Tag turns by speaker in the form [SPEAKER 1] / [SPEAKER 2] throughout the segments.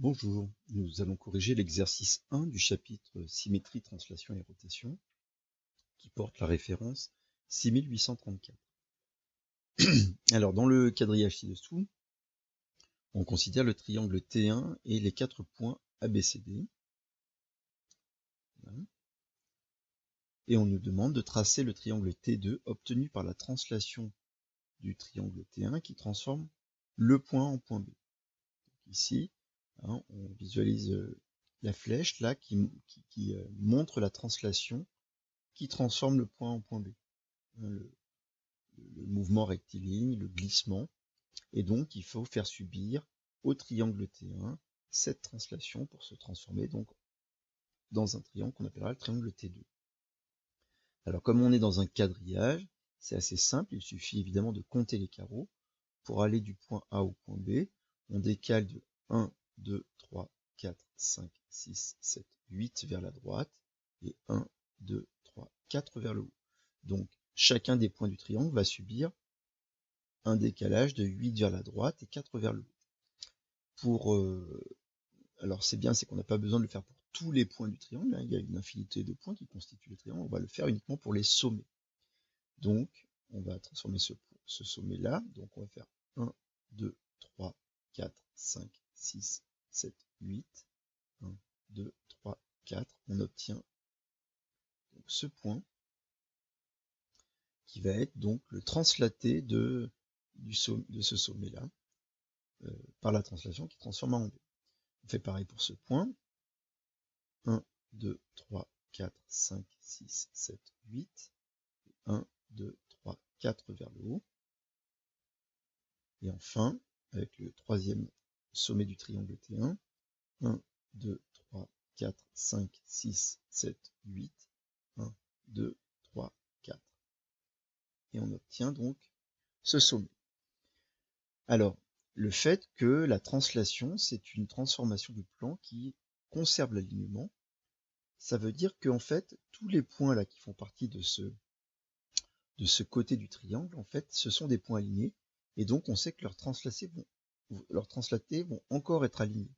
[SPEAKER 1] Bonjour, nous allons corriger l'exercice 1 du chapitre Symétrie, translation et rotation, qui porte la référence 6834. Alors, dans le quadrillage ci-dessous, on considère le triangle T1 et les 4 points ABCD. Voilà. Et on nous demande de tracer le triangle T2 obtenu par la translation du triangle T1 qui transforme le point en point B. Donc ici, on visualise la flèche là qui montre la translation qui transforme le point en point B. Le mouvement rectiligne, le glissement, et donc il faut faire subir au triangle T1 cette translation pour se transformer donc dans un triangle qu'on appellera le triangle T2. Alors comme on est dans un quadrillage, c'est assez simple, il suffit évidemment de compter les carreaux. Pour aller du point A au point B, on décale de 1, 2, 3, 4, 5, 6, 7, 8 vers la droite, et 1, 2, 3, 4 vers le haut. Donc chacun des points du triangle va subir un décalage de 8 vers la droite et 4 vers le haut. Alors c'est bien, c'est qu'on n'a pas besoin de le faire pour tous les points du triangle, il y a une infinité de points qui constituent le triangle, on va le faire uniquement pour les sommets. Donc on va transformer ce sommet là, donc on va faire 1, 2, 3, 4, 5, 6, 7, 8, 1, 2, 3, 4, on obtient donc ce point qui va être donc le translaté de ce sommet-là, par la translation qui transforme en B. On fait pareil pour ce point. 1, 2, 3, 4, 5, 6, 7, 8. 1, 2, 3, 4 vers le haut. Et enfin, avec le troisième sommet du triangle T1, 1, 2, 3, 4, 5, 6, 7, 8. 1, 2, 3, 4. Et on obtient donc ce sommet. Alors, le fait que la translation, c'est une transformation du plan qui conserve l'alignement, ça veut dire qu'en fait, tous les points là qui font partie de ce côté du triangle, en fait, ce sont des points alignés, et donc on sait que leurs translatés vont encore être alignés.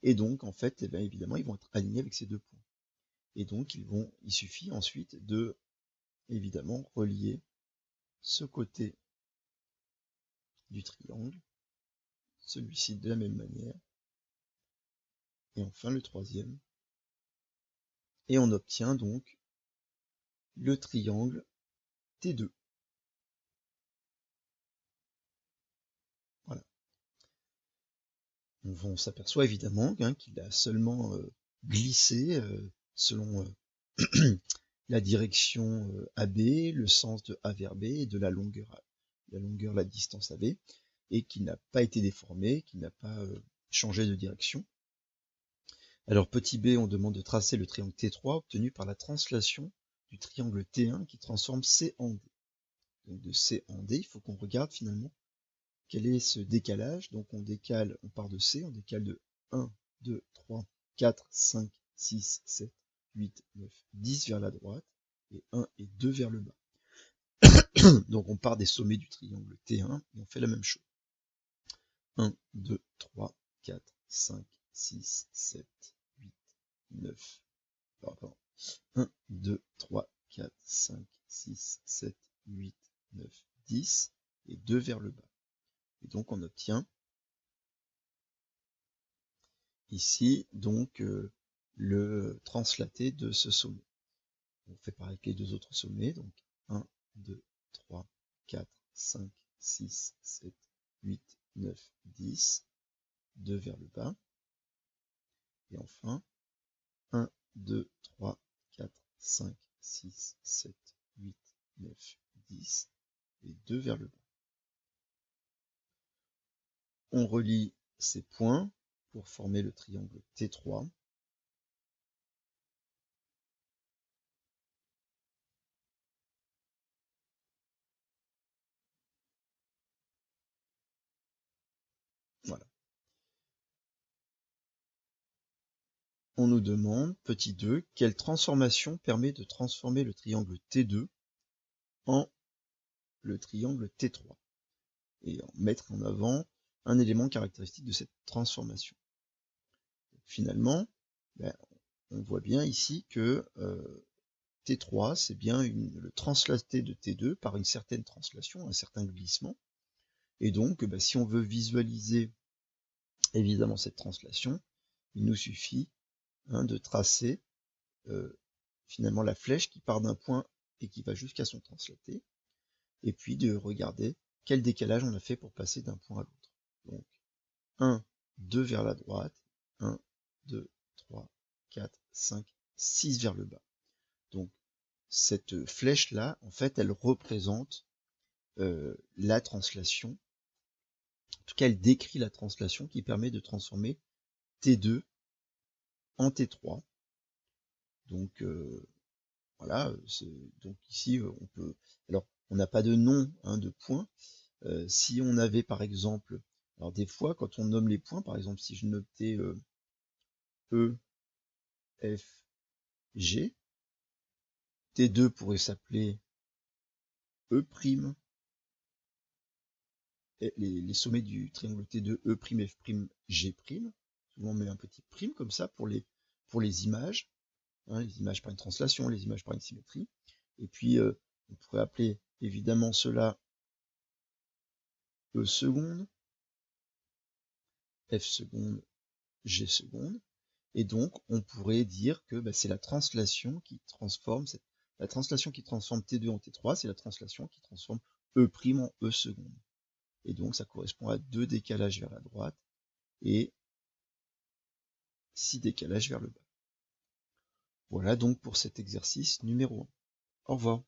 [SPEAKER 1] Et donc, en fait, eh bien, évidemment, ils vont être alignés avec ces deux points. Et donc, il suffit ensuite de, évidemment, relier ce côté du triangle, celui-ci de la même manière, et enfin le troisième, et on obtient donc le triangle T2. Voilà. On s'aperçoit évidemment qu'il a seulement glissé selon la direction AB, le sens de A vers B et de la longueur, la distance AB, et qui n'a pas été déformé, qui n'a pas changé de direction. Alors petit b, on demande de tracer le triangle T3 obtenu par la translation du triangle T1 qui transforme C en D. Donc de C en D, il faut qu'on regarde finalement quel est ce décalage. Donc on part de C, on décale de 1, 2, 3, 4, 5, 6, 7, 8, 9, 10 vers la droite, et 1 et 2 vers le bas. Donc on part des sommets du triangle T1 et on fait la même chose. 1, 2, 3, 4, 5, 6, 7, 8, 9. Pardon. 1, 2, 3, 4, 5, 6, 7, 8, 9, 10 et 2 vers le bas. Et donc on obtient ici donc le translaté de ce sommet. On fait pareil avec les deux autres sommets, donc 1, 2, 3, 4, 5, 6, 7, 8, 9, 10, 2 vers le bas. Et enfin, 1, 2, 3, 4, 5, 6, 7, 8, 9, 10 et 2 vers le bas. On relie ces points pour former le triangle T3. Voilà. On nous demande, petit 2, quelle transformation permet de transformer le triangle T2 en le triangle T3 et mettre en avant un élément caractéristique de cette transformation. finalement, ben, on voit bien ici que T3, c'est bien le translaté de T2 par une certaine translation, un certain glissement. Et donc, ben, si on veut visualiser évidemment cette translation, il nous suffit de tracer finalement la flèche qui part d'un point et qui va jusqu'à son translaté, et puis de regarder quel décalage on a fait pour passer d'un point à l'autre. Donc 1, 2 vers la droite, 1, 2, 3, 4, 5, 6 vers le bas. Donc cette flèche-là, en fait, elle représente la translation. En tout cas, elle décrit la translation qui permet de transformer T2 en T3. Donc voilà, donc ici on peut. Alors on n'a pas de nom de point. Si on avait par exemple, alors des fois quand on nomme les points, par exemple si je notais E, F, G, T2 pourrait s'appeler E', et les sommets du triangle T2, E', F', G'. Souvent on met un petit prime comme ça pour les images, les images par une translation, les images par une symétrie. Et puis on pourrait appeler évidemment cela E seconde, F seconde, G seconde. Et donc, on pourrait dire que c'est la translation qui transforme la translation qui transforme T2 en T3, c'est la translation qui transforme E' en E seconde. Et donc, ça correspond à 2 décalages vers la droite et 6 décalages vers le bas. Voilà donc pour cet exercice numéro 1. Au revoir.